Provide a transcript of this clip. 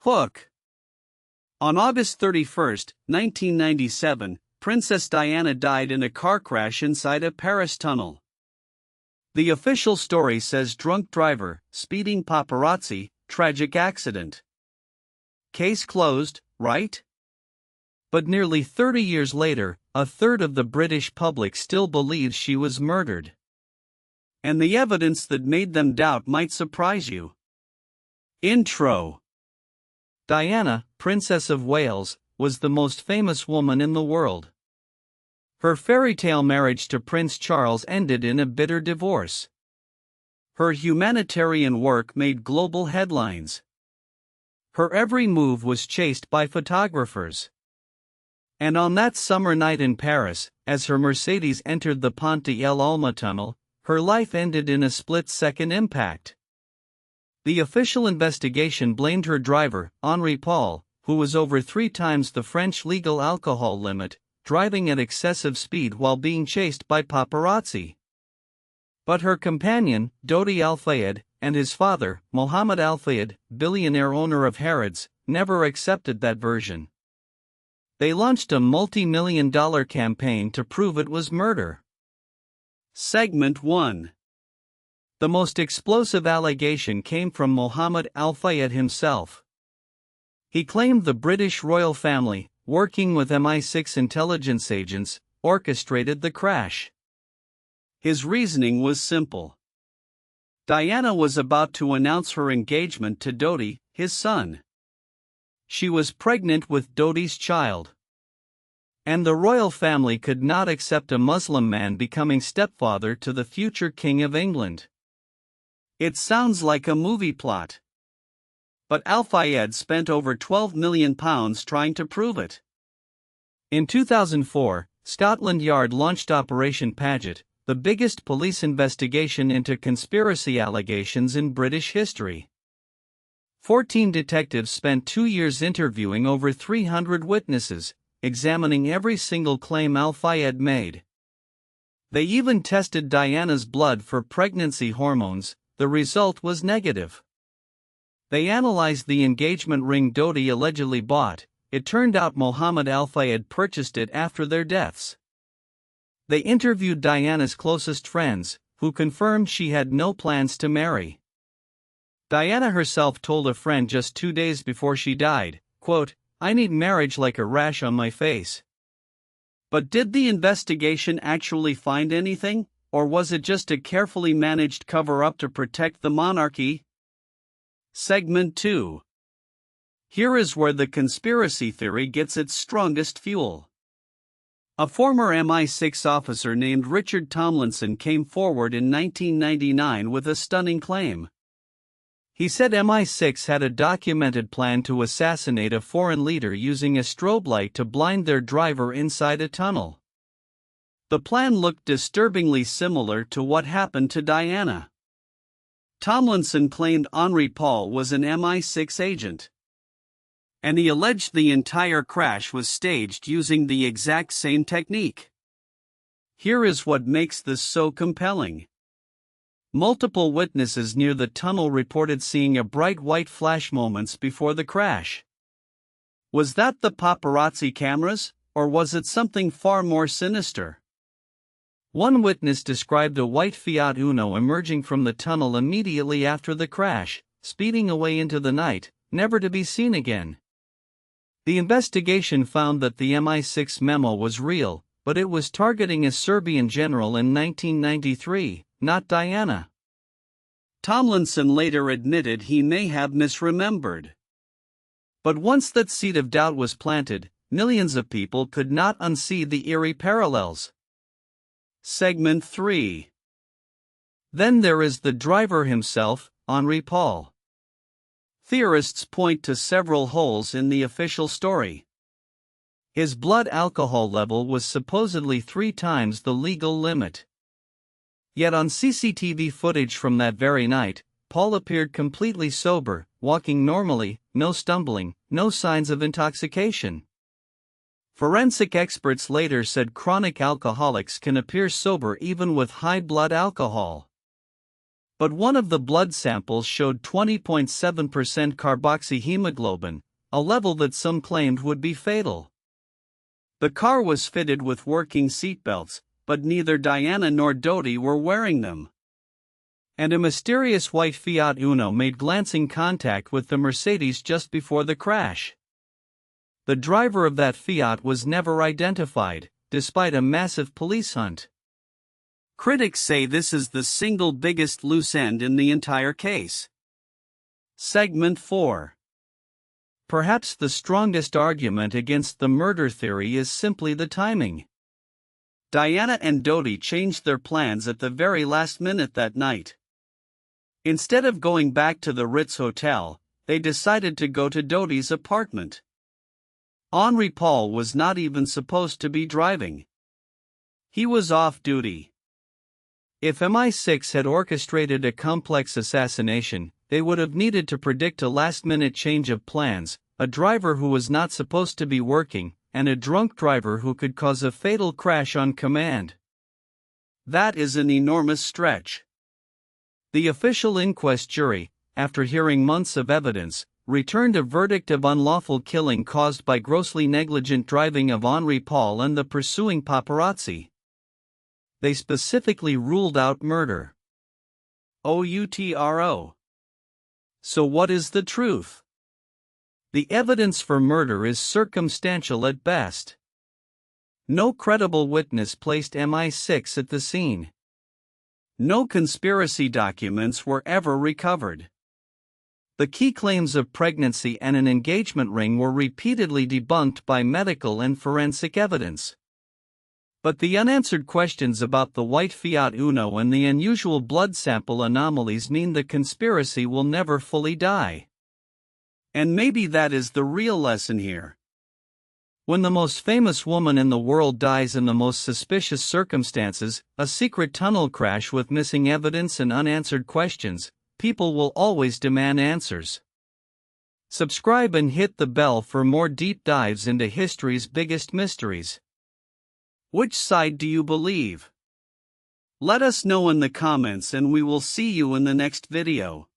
Hook. On August 31, 1997, Princess Diana died in a car crash inside a Paris tunnel. The official story says drunk driver, speeding paparazzi, tragic accident. Case closed, right? But nearly 30 years later, a third of the British public still believes she was murdered. And the evidence that made them doubt might surprise you. Intro. Diana, Princess of Wales, was the most famous woman in the world. Her fairy tale marriage to Prince Charles ended in a bitter divorce. Her humanitarian work made global headlines. Her every move was chased by photographers. And on that summer night in Paris, as her Mercedes entered the Pont de l'Alma tunnel, her life ended in a split-second impact. The official investigation blamed her driver, Henri Paul, who was over 3 times the French legal alcohol limit, driving at excessive speed while being chased by paparazzi. But her companion, Dodi Al-Fayed, and his father, Mohamed Al-Fayed, billionaire owner of Harrods, never accepted that version. They launched a multi-million-dollar campaign to prove it was murder. Segment 1. The most explosive allegation came from Mohamed Al-Fayed himself. He claimed the British royal family, working with MI6 intelligence agents, orchestrated the crash. His reasoning was simple. Diana was about to announce her engagement to Dodi, his son. She was pregnant with Dodi's child. And the royal family could not accept a Muslim man becoming stepfather to the future King of England. It sounds like a movie plot. But Al-Fayed spent over £12 million trying to prove it. In 2004, Scotland Yard launched Operation Paget, the biggest police investigation into conspiracy allegations in British history. 14 detectives spent 2 years interviewing over 300 witnesses, examining every single claim Al-Fayed made. They even tested Diana's blood for pregnancy hormones. The result was negative. They analyzed the engagement ring Dodi allegedly bought. It turned out Mohamed Al-Fayed purchased it after their deaths. They interviewed Diana's closest friends, who confirmed she had no plans to marry. Diana herself told a friend just 2 days before she died, quote, "I need marriage like a rash on my face." But did the investigation actually find anything, or was it just a carefully managed cover-up to protect the monarchy? Segment 2. Here is where the conspiracy theory gets its strongest fuel. A former MI6 officer named Richard Tomlinson came forward in 1999 with a stunning claim. He said MI6 had a documented plan to assassinate a foreign leader using a strobe light to blind their driver inside a tunnel. The plan looked disturbingly similar to what happened to Diana. Tomlinson claimed Henri Paul was an MI6 agent. And he alleged the entire crash was staged using the exact same technique. Here is what makes this so compelling. Multiple witnesses near the tunnel reported seeing a bright white flash moments before the crash. Was that the paparazzi cameras, or was it something far more sinister? One witness described a white Fiat Uno emerging from the tunnel immediately after the crash, speeding away into the night, never to be seen again. The investigation found that the MI6 memo was real, but it was targeting a Serbian general in 1993, not Diana. Tomlinson later admitted he may have misremembered. But once that seed of doubt was planted, millions of people could not unsee the eerie parallels. Segment 3. Then there is the driver himself, Henri Paul. Theorists point to several holes in the official story. His blood alcohol level was supposedly 3 times the legal limit. Yet on CCTV footage from that very night, Paul appeared completely sober, walking normally, no stumbling, no signs of intoxication. Forensic experts later said chronic alcoholics can appear sober even with high blood alcohol. But one of the blood samples showed 20.7% carboxyhemoglobin, a level that some claimed would be fatal. The car was fitted with working seatbelts, but neither Diana nor Dodi were wearing them. And a mysterious white Fiat Uno made glancing contact with the Mercedes just before the crash. The driver of that Fiat was never identified, despite a massive police hunt. Critics say this is the single biggest loose end in the entire case. Segment 4. Perhaps the strongest argument against the murder theory is simply the timing. Diana and Dodi changed their plans at the very last minute that night. Instead of going back to the Ritz Hotel, they decided to go to Dodi's apartment. Henri Paul was not even supposed to be driving. He was off duty. If MI6 had orchestrated a complex assassination, they would have needed to predict a last-minute change of plans, a driver who was not supposed to be working, and a drunk driver who could cause a fatal crash on command. That is an enormous stretch. The official inquest jury, after hearing months of evidence, returned a verdict of unlawful killing caused by grossly negligent driving of Henri Paul and the pursuing paparazzi. They specifically ruled out murder. OUTRO. So what is the truth? The evidence for murder is circumstantial at best. No credible witness placed MI6 at the scene. No conspiracy documents were ever recovered. The key claims of pregnancy and an engagement ring were repeatedly debunked by medical and forensic evidence. But the unanswered questions about the white Fiat Uno and the unusual blood sample anomalies mean the conspiracy will never fully die. And maybe that is the real lesson here. When the most famous woman in the world dies in the most suspicious circumstances, a secret tunnel crash with missing evidence and unanswered questions, people will always demand answers. Subscribe and hit the bell for more deep dives into history's biggest mysteries. Which side do you believe? Let us know in the comments and we will see you in the next video.